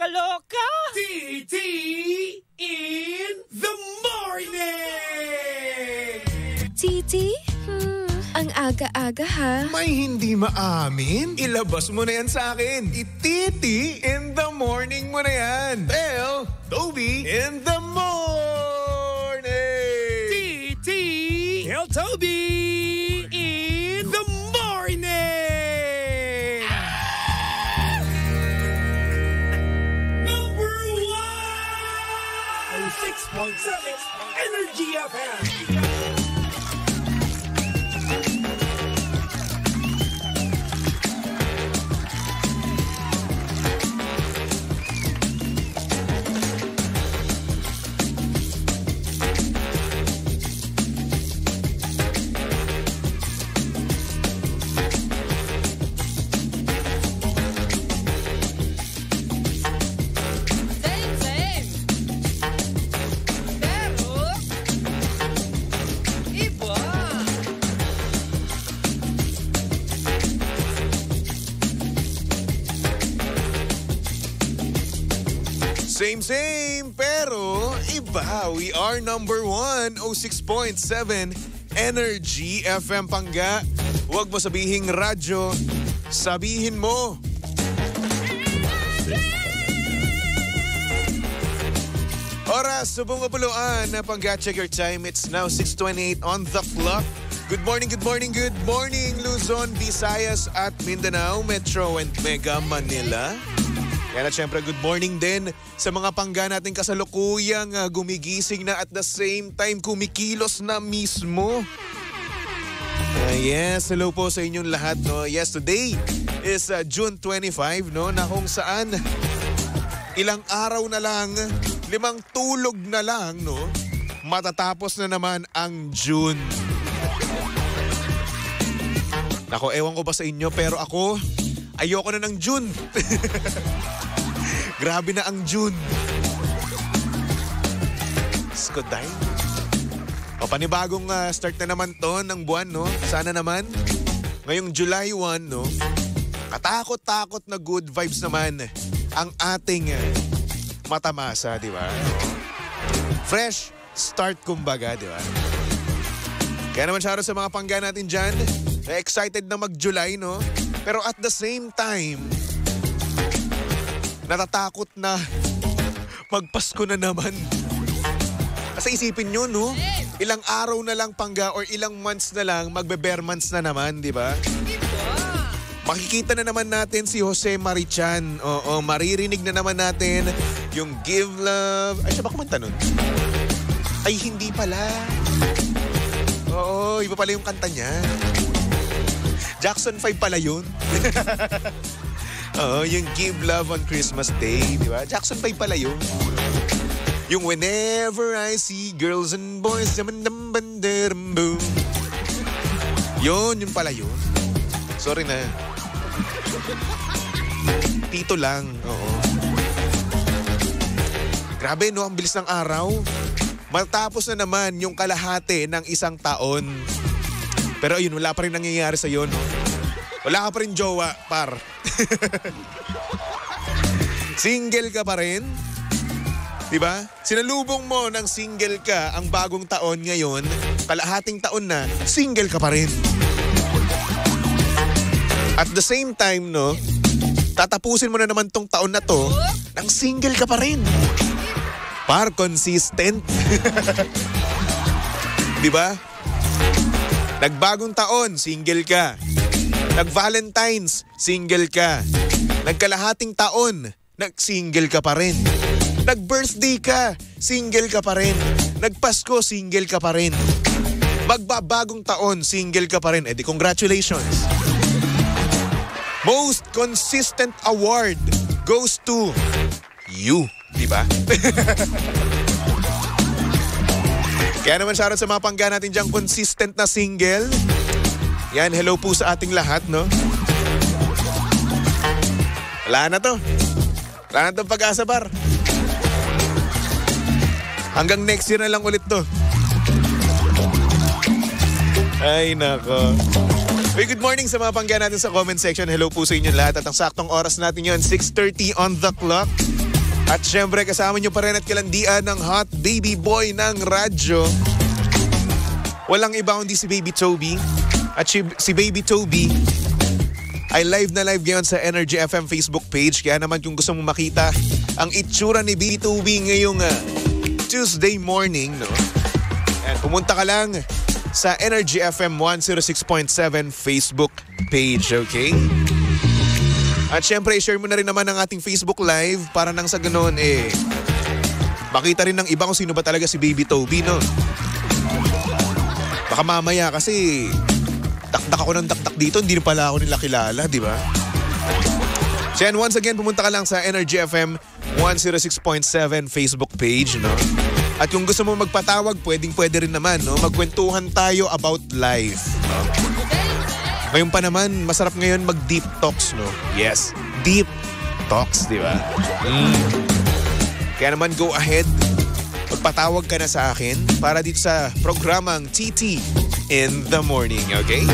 nakakaloka. TT in the morning! Titi? Ang aga-aga ha. May hindi maamin? Ilabas mo na yan sa akin. Ititi in the morning mo na yan. Bell, Toby in the morning! TT El Toby in the morning! Number 1! 6.7 Energy FM! Same, pero iba. We are number 1, 06.7 Energy FM Pangga. Huwag mo sabihing radyo, sabihin mo. Oras, subong kapuluan na Pangga. Check your time. It's now 6:28 on the clock. Good morning, Luzon, Visayas at Mindanao, Metro and Mega Manila. Kaya syempre good morning din sa mga Pangga natin kasalukuyang gumigising na at the same time kumikilos na mismo. Yes, hello po sa inyong lahat. No? Yes, today is June 25, no? Na kung saan ilang araw na lang, 5 tulog na lang, no? Matatapos na naman ang June. Nako, ewan ko ba sa inyo, pero ako, ayoko na ng June. Grabe na ang June. Skoday. O panibagong start na naman to ng buwan, no? Sana naman. Ngayong July 1, no? Katakot-takot na good vibes naman ang ating matamasa, di ba? Fresh start kumbaga, di ba? Kaya naman shoutout sa mga Pangga natin dyan. Excited na mag-July, no? Pero at the same time, natatakot na magpasko na naman. Kasi isipin nyo, no? Ilang araw na lang Pangga or ilang months na lang, magbe-bare months na naman, di ba? Makikita na naman natin si Jose Marichan. Oo, maririnig na naman natin yung Give Love. Ay, siya ba kumanta nun? Ay, hindi pala. Oo, iba pala yung kanta niya. Jackson 5 pala yun. Oo, yung Give Love on Christmas Day, di ba? Jackson 5 pala yun. Yung Whenever I See Girls and Boys, yun pala yun. Sorry na. Tito lang, oo. Grabe, no? Ang bilis ng araw. Matapos na naman yung kalahati ng isang taon. Pero ayun, wala pa rin nangyayari sa'yo, no? Wala ka pa rin jowa, par. Single ka pa rin? Diba? Sinalubong mo ng single ka ang bagong taon ngayon, kalahating taon na, single ka pa rin. At the same time, no, tatapusin mo na naman tong taon na to, nang single ka pa rin. Par, consistent. Diba? Nagbagong taon, single ka. Nag-Valentine's, single ka. Nagkalahating taon, nag-single ka pa rin. Nag-birthday ka, single ka pa rin. Nagpasko, single ka pa rin. Magbabagong taon, single ka pa rin. Di congratulations. Most consistent award goes to you, di ba? Kaya naman shoutout sa mga Pangga natin diyang consistent na single. Yan, hello po sa ating lahat, no? Wala na to. Wala na tong pag-asa, par. Hanggang next year na lang ulit to. Ay, nako. Hey, good morning sa mga Pangga natin sa comment section. Hello po sa inyo lahat. At ang saktong oras natin yun, 6:30 on the clock. At syempre kasama nyo pa rin at kalandian ng hot baby boy ng radyo. Walang iba kundi si Baby Toby. At si Baby Toby ay live na live ngayon sa Energy FM Facebook page. Kaya naman kung gusto mong makita ang itsura ni Baby Toby ngayong Tuesday morning, no? And pumunta ka lang sa Energy FM 106.7 Facebook page, okay? At syempre, share mo na rin naman ang ating Facebook Live para nang sa ganoon, makita rin ng iba kung sino ba talaga si Baby Toby, no? Baka mamaya kasi dakdak ako ng dakdak dito, hindi pala ako nila kilala, di ba? So yan, once again, pumunta ka lang sa Energy FM 106.7 Facebook page, no? At kung gusto mo magpatawag, pwede rin naman, no? Magkwentuhan tayo about life, no? Ngayon pa naman, masarap ngayon mag-deep talks, no? Yes, deep talks, di ba? Kaya naman, go ahead. Magpatawag ka na sa akin para dito sa programang TT in the Morning, okay?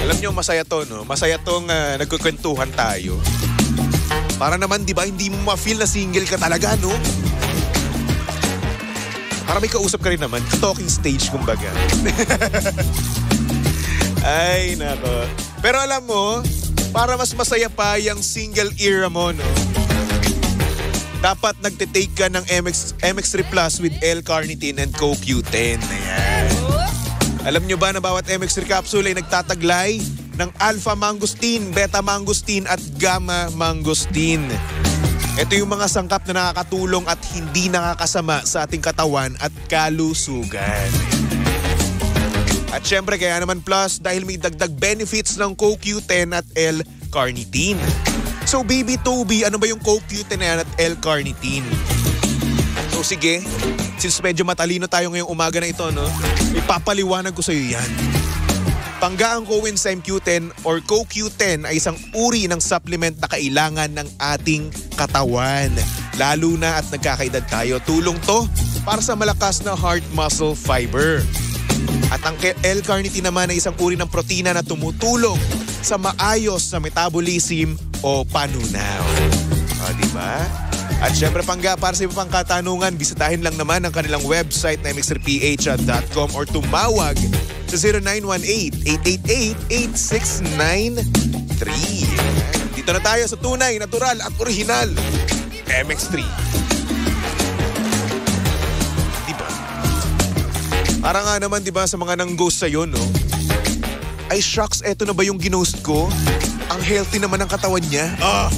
Alam nyo, masaya to, no? Masaya tong nagkukwentuhan tayo. Para naman, di ba, hindi mo ma-feel na single ka talaga, no? Para may kausap ka rin naman. Talking stage, kumbaga. Ay, nako. Pero alam mo, para mas masaya pa yung single era mo, no? Dapat nagtitake ka ng MX3 Plus with L-carnitine and CoQ10. Ayan. Alam nyo ba na bawat MX3 capsule ay nagtataglay ng alpha mangosteen, beta mangosteen at gamma mangosteen. Ito yung mga sangkap na nakakatulong at hindi nakakasama sa ating katawan at kalusugan. At syempre kaya naman plus dahil may dagdag benefits ng CoQ10 at L-carnitine. So Baby Toby, ano ba yung CoQ10 at L-carnitine? So sige, since medyo matalino tayo ngayong umaga na ito, no? Ipapaliwanag ko sa iyo yan. Panggaang coenzyme Q10 or CoQ10 ay isang uri ng supplement na kailangan ng ating katawan. Lalo na at nagkakaedad tayo. Tulong to para sa malakas na heart muscle fiber. At ang L-carnitine naman ay isang uri ng protina na tumutulong sa maayos na metabolism o panunaw. O, diba? At syempre pangga, para sa iba pang katanungan, bisitahin lang naman ang kanilang website na mx3ph.com or tumawag sa 0918-888-8693. Dito na tayo sa tunay, natural at original MX3. Diba? Para nga naman, diba, sa mga nang-ghost sa'yo, no? Ay, shucks, eto na ba yung ginost ko? Ang healthy naman ang katawan niya. Oh.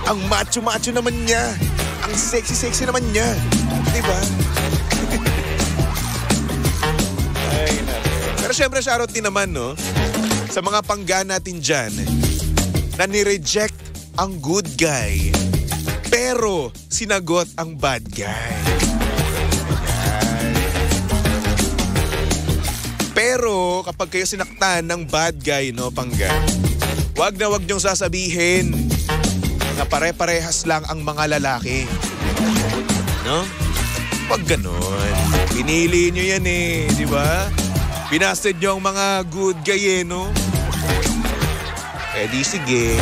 Ang macho-macho naman niya. Ang sexy-sexy naman niya. Diba? Ay, natin. Pero syempre, shoutout din naman, no? Sa mga pangga natin dyan na ni-reject ang good guy pero sinagot ang bad guy. Pero kapag kayo sinaktan ng bad guy, no, pangga, wag na wag niyong sasabihin na pare-parehas lang ang mga lalaki. No? Wag ganon. Pinili niyo yan di ba? Binasted niyo ang mga good guy no? Di sige.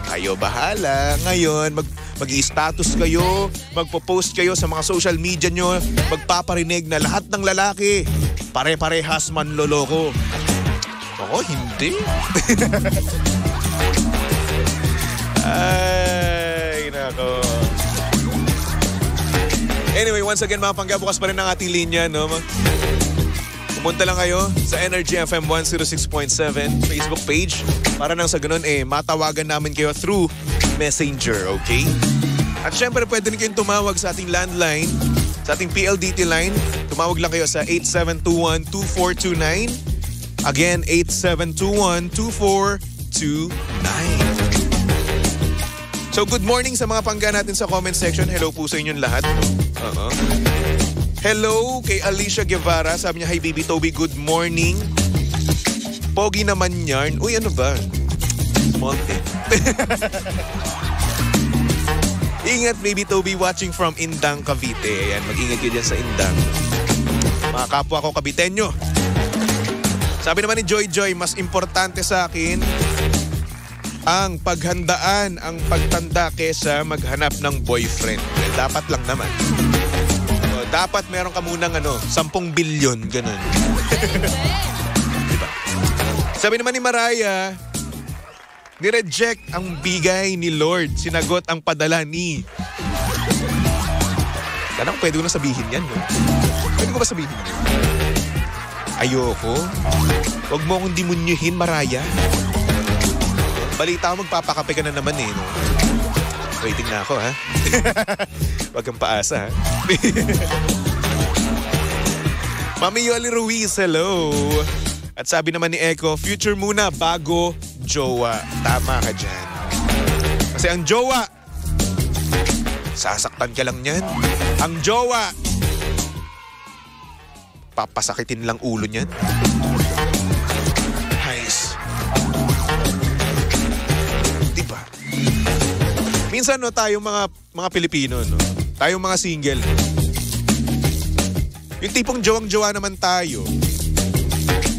Kayo bahala. Ngayon, mag-i-status kayo, magpo-post kayo sa mga social media nyo, magpaparinig na lahat ng lalaki pare-parehas manloloko. Oo, hindi. Ay, nako. Anyway, once again mga pangga, bukas pa rin ang ating linya, no? Pumunta lang kayo sa Energy FM 106.7 Facebook page para nang sa ganun matawagan namin kayo through Messenger, okay? At syempre pwede rin kayong tumawag sa ating landline, sa ating PLDT line. Tumawag lang kayo sa 8721-2429. Again, 8721-2429. So good morning sa mga pangga natin sa comment section. Hello po sa inyong lahat. Hello kay Alicia Guevara. Sabi niya, hi Baby Toby, good morning. Pogi naman yarn. Uy, ano ba? Small thing. Ingat Baby Toby, watching from Indang, Cavite. Ayan, mag-ingat kayo dyan sa Indang. Mga kapwa ko Caviteño. Sabi naman ni Joy Joy, mas importante sa akin ang paghandaan ang pagtanda kesa maghanap ng boyfriend. Dapat lang naman. Dapat meron ka munang 10 bilyon, ganun. Diba? Sabi naman ni Mariah, nireject ang bigay ni Lord, sinagot ang padala ni... Tanang pwede ko na sabihin yan, no? Pwede ko ba sabihin yan? Ayoko. Huwag mo akong dimunyuhin, Mariah. Balita ko, magpapakape ka na naman eh, no? Waiting na ako, ha? Huwag kang paasa, ha? Mami Yoli Ruiz, hello. At sabi naman ni Echo, future muna bago jowa. Tama ka dyan. Kasi ang jowa, sasaktan ka lang niyan. Ang jowa, papasakitin lang ulo niyan. Nice. Diba? Minsan tayo mga Pilipino, tayong mga single. Yung tipong jowang-jowa naman tayo.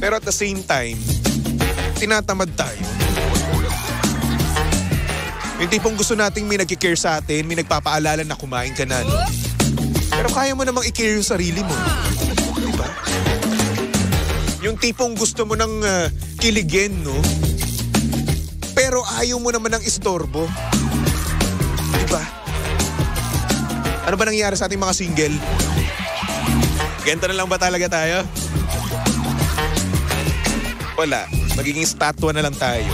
Pero at the same time, tinatamad tayo. Yung tipong gusto nating may nagkikare sa atin, may nagpapaalala na kumain ka na. Pero kaya mo namang i-care yung sarili mo. Diba? Yung tipong gusto mo ng kiligin, no? Pero ayaw mo naman ng istorbo. Diba? Ano ba nangyayari sa ating mga single? Ganito na lang ba talaga tayo? Wala. Magiging statwa na lang tayo.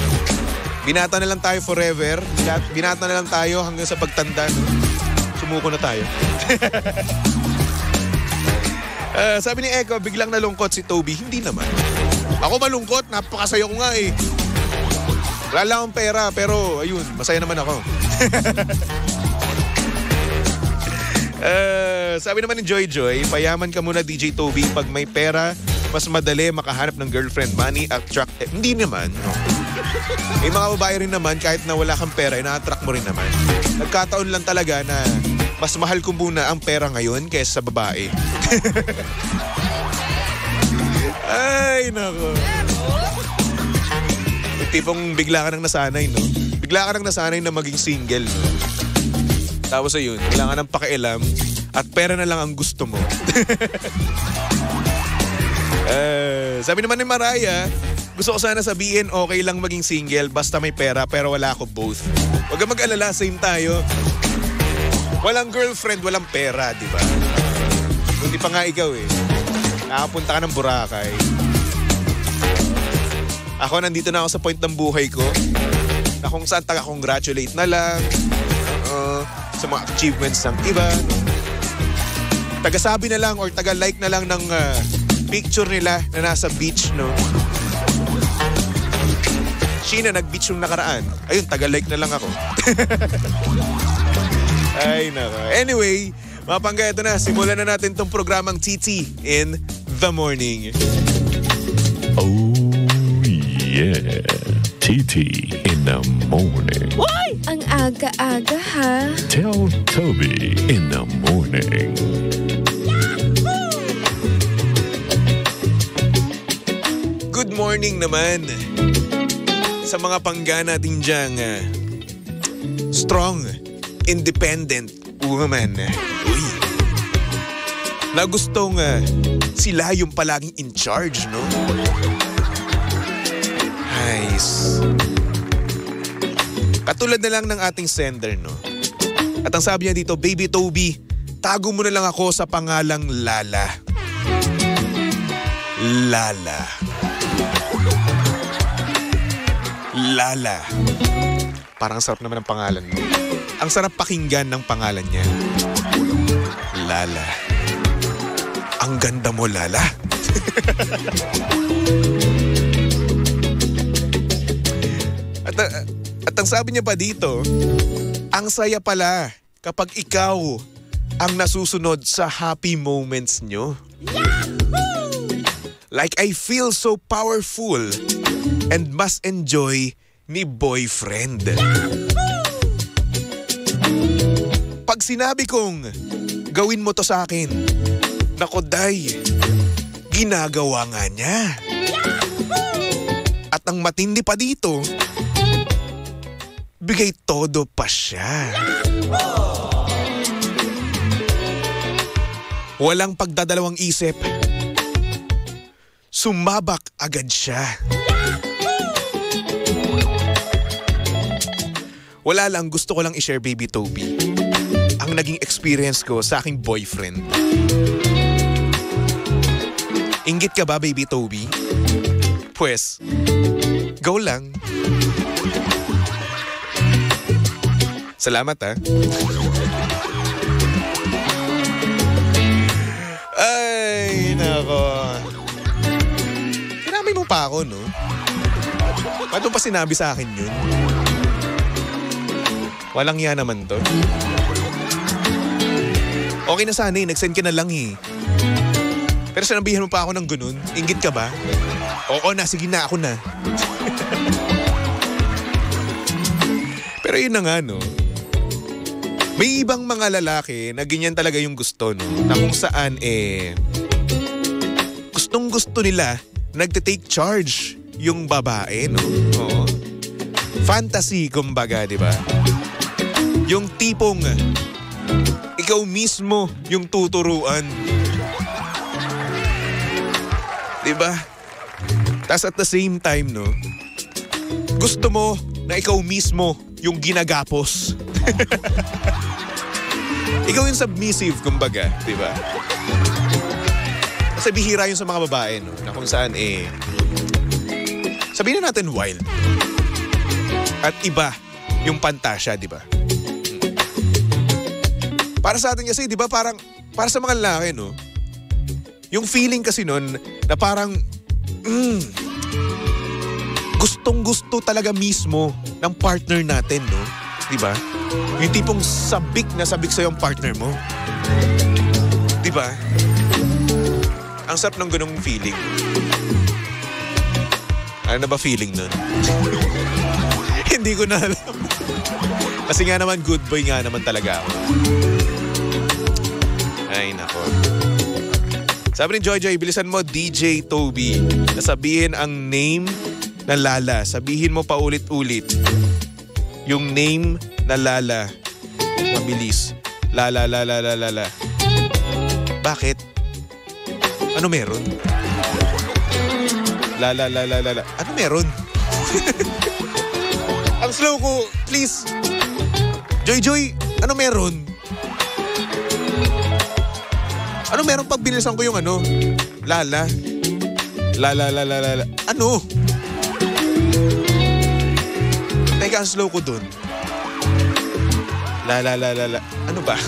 Binata na lang tayo forever. Binata na lang tayo hanggang sa pagtanda. No? Sumuko na tayo. Sabi ni Echo, biglang nalungkot si Toby. Hindi naman. Ako malungkot. Napakasaya ko nga eh. Wala lang akong pera, pero ayun, masaya naman ako. Sabi naman ni Joy Joy, payaman ka muna DJ Toby. Pag may pera, mas madali makahanap ng girlfriend. Money attract. Hindi naman. No? May mga babae rin naman, kahit na wala kang pera, na-attract mo rin naman. Nagkataon lang talaga na mas mahal ko muna ang pera ngayon kaysa sa babae. Ay, nako. Tipong bigla ka nang nasanay, no? Bigla ka nang nasanay na maging single, no? Tapos ayun, wala ka nang pakialam at pera na lang ang gusto mo. Sabi naman ni Mariah, gusto ko sana sabihin okay lang maging single basta may pera pero wala ako both. Huwag kang mag-alala, same tayo. Walang girlfriend, walang pera, di ba? Hindi pa nga ikaw eh. Nakapunta ka ng Boracay. Ako nandito na ako sa point ng buhay ko na kung saan taga-congratulate na lang sa mga achievements ng iba. Taga-sabi na lang or taga-like na lang ng picture nila na nasa beach, no? Sheena, nag-beach yung nakaraan. Ayun, taga-like na lang ako. Ay, nako. Anyway, mga pangga, ito na. Simulan na natin tong programang Titi in the Morning. Oh, yeah. Titi in the Morning. Why? Ang aga-aga, ha? Tell Toby in the Morning. Good morning naman sa mga pangga natin diyang strong, independent woman. Uy. Na gustong sila yung palaging in charge, no? Nice. Katulad na lang ng ating sender, no? At ang sabi niya dito, Baby Toby, tago mo na lang ako sa pangalang Lala. Lala. Lala. Parang sarap naman ang pangalan mo. Ang sarap pakinggan ng pangalan niya. Lala. Ang ganda mo, Lala. At ang sabi niya pa dito, ang saya pala kapag ikaw ang nasusunod sa happy moments nyo. Like I feel so powerful and must enjoy ni boyfriend. Pag sinabi kong gawin mo to sa akin, nako day, ginagawa nga niya. At ang matindi pa dito, bigay todo pa siya. Walang pagdadalawang isip. Sumabak agad siya. Wala lang, gusto ko lang i-share, Baby Toby, ang naging experience ko sa aking boyfriend. Inggit ka ba, Baby Toby? Pues, go lang. Salamat, ha? Ay, nako. Kinamay mo pa ako, no? Paano pa sinabi sa akin yun? Walang yan naman to. Okay na sana eh, nag-send ka na lang eh. Pero sinabihan mo pa ako ng ganun. Inggit ka ba? Oo na, sige na, ako na. Pero yun na nga, no? May ibang mga lalaki na ganyan talaga yung gusto, no? Na kung saan gustong-gusto nila nagte-take charge yung babae, no? Oo. Fantasy, kumbaga, di ba? Yung tipong ikaw mismo yung tuturuan. Di ba? Tas at the same time, no? Gusto mo na ikaw mismo yung ginagapos. Ikaw yung submissive, kumbaga, di ba? Kasi bihira yun sa mga babae, no? Na kung saan, sabihin na natin wild. At iba yung pantasya, di ba? Para sa atin kasi, di ba, parang, para sa mga lalaki, no? Yung feeling kasi nun, na parang, gustong-gusto talaga mismo ng partner natin, no? Di ba? Yung tipong sabik na sabik sa'yo ang partner mo. Di ba? Ang sarap ng ganung feeling. Ano na ba feeling nun? Hindi ko na alam. Kasi nga naman, good boy nga naman talaga ako. Ay, nako. Sabi ni Joy, bilisan mo, DJ Toby, na sabihin ang name na Lala. Sabihin mo paulit-ulit. Yung name na Lala. Mabilis. Lala. Bakit? Ano meron? Lala. Ano meron? Ang slow ko. Please. Joy, ano meron? Ano meron pag bilisan ko yung ano? Lala. Ano? Teka, ang slow ko dun. Lala. Ano ba?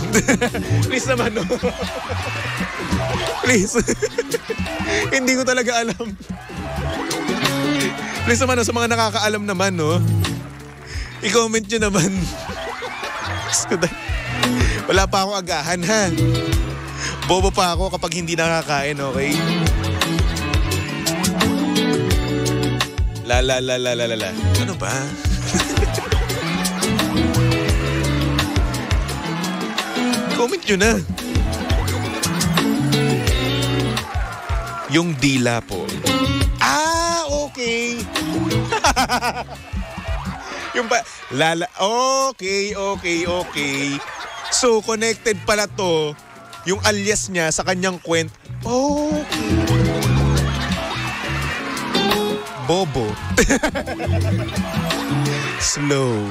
Please naman, no? Please. Hindi ko talaga alam. Please naman, no, sa mga nakakaalam naman, no? I-comment nyo naman. Wala pa akong agahan, ha? Bobo pa ako kapag hindi nakakain, okay? Lala. Ano ba? Comment nyo na. Yung dila po. Ah, okay. Yung pa, Lala. Okay. So, connected pala to. Yung alias niya sa kanyang kwent. Okay. Bobo. Slow.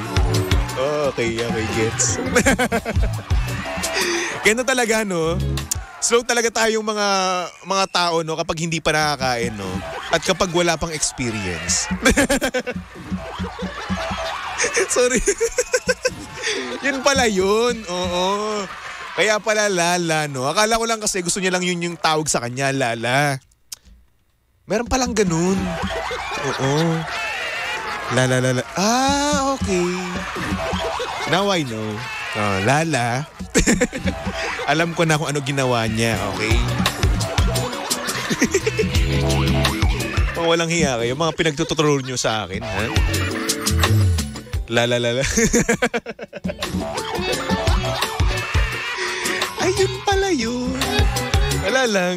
Okay, gets. Ganun talaga, no? Slow talaga tayong mga tao, no? Kapag hindi pa nakakain, no? At kapag wala pang experience. Sorry. Yun pala yun. Oo. Kaya pala Lala, no? Akala ko lang kasi gusto niya lang yun yung tawag sa kanya, Lala. Meron palang ganun. Oo. Lala. Ah, okay. Now I know. Oh, Lala. Alam ko na kung ano ginawa niya, okay? Mga walang hiya kayo, mga pinagtuturo nyo sa akin, ha? Lala. Ayun pala yun. Wala lang.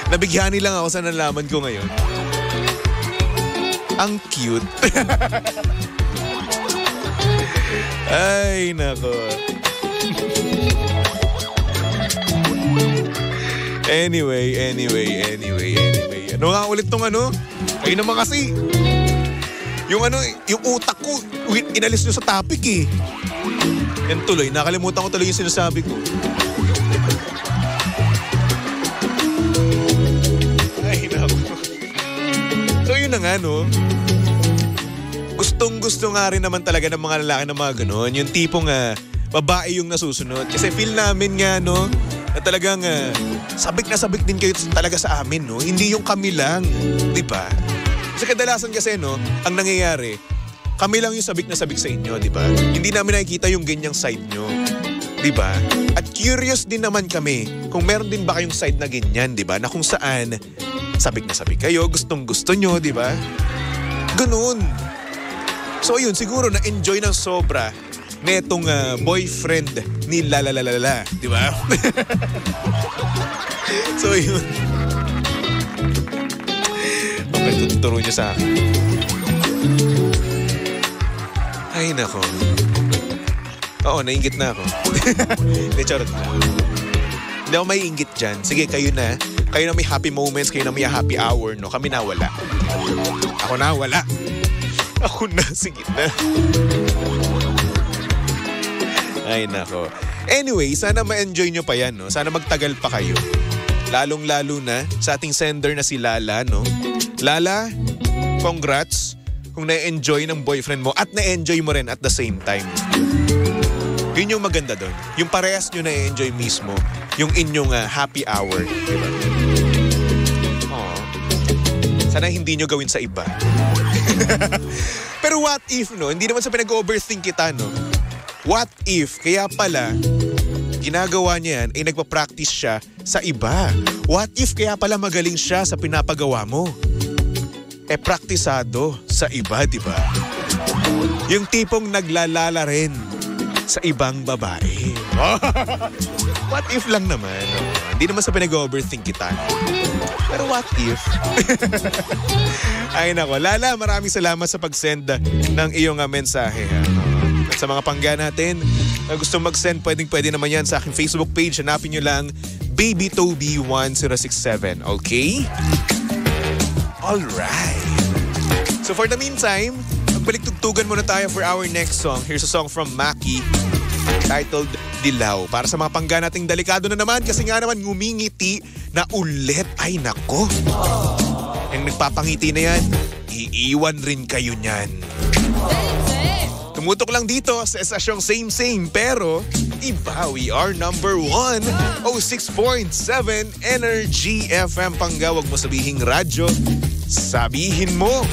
Nabighani lang ako sa nalaman ko ngayon. Ang cute. Ay, nako. Anyway. Ano nga ulit tong ano? Kayo naman kasi. Yung utak ko, inalis nyo sa topic eh. Yan tuloy, nakalimutan ko tuloy yung sinasabi ko. Ay, nako. So yun na nga, no? Gustong-gusto nga rin naman talaga ng mga lalaki na mga ganon. Yung tipong babae yung nasusunod. Kasi feel namin nga, no? Na talagang sabik na sabik din kayo talaga sa amin, no? Hindi yung kami lang. Di ba? Kasi kadalasan kasi, no? Ang nangyayari, kami lang yung sabik na sabik sa inyo, di ba? Hindi namin nakikita yung ganyang side nyo. Di ba? At curious din naman kami kung meron din ba kayong side na ganyan, di ba? Na kung saan sabik na sabik kayo, gustong-gusto nyo, di ba? Ganun. So yun, siguro na-enjoy ng sobra netong boyfriend ni Lalalala, di ba? So yun. Okay, tuturo niya sa akin. Ay, nako. Oo, nainggit na ako. Hindi, charot na. Hindi ako may inggit dyan. Sige, kayo na. Kayo na may happy moments, kayo na may happy hour, no? Kami na wala. Ako na wala. Ako na, sige na. Ay, nako. Anyway, sana ma-enjoy nyo pa yan, no? Sana magtagal pa kayo. Lalong-lalo na sa ating sender na si Lala, no? Lala, congrats kung na-enjoy ng boyfriend mo at na-enjoy mo rin at the same time. Yun yung maganda doon. Yung parehas nyo na-enjoy mismo yung inyong happy hour. Diba? Aww. Sana hindi nyo gawin sa iba. Pero what if, no? Hindi naman sa pinag-overthink kita, no? What if, kaya pala, ginagawa niya yan, ay nagpa-practice siya sa iba? What if, kaya pala magaling siya sa pinapagawa mo? Praktisado sa iba, di ba? Yung tipong naglalala rin sa ibang babae. What if lang naman? Hindi naman sa pinag-overthink kita. Pero what if? Ay nako, Lala, maraming salamat sa pag-send ng iyong mensahe. At sa mga pangga natin, na gusto mag-send, pwede naman yan sa aking Facebook page. Hanapin nyo lang, BabyToby1067. Okay? Alright. So for the meantime, magbalik-tugtugan muna tayo for our next song. Here's a song from Maki titled Dilaw. Para sa mga pangga nating delikado na naman kasi nga naman ngumingiti na ulit. Ay nako. Yung nagpapangiti na yan, iiwan rin kayo niyan. Tumutok lang dito sa estasyong same pero iba, we are number 1. 06.7 Energy FM. Pangga, wag mo sabihing radyo. Sabihin mo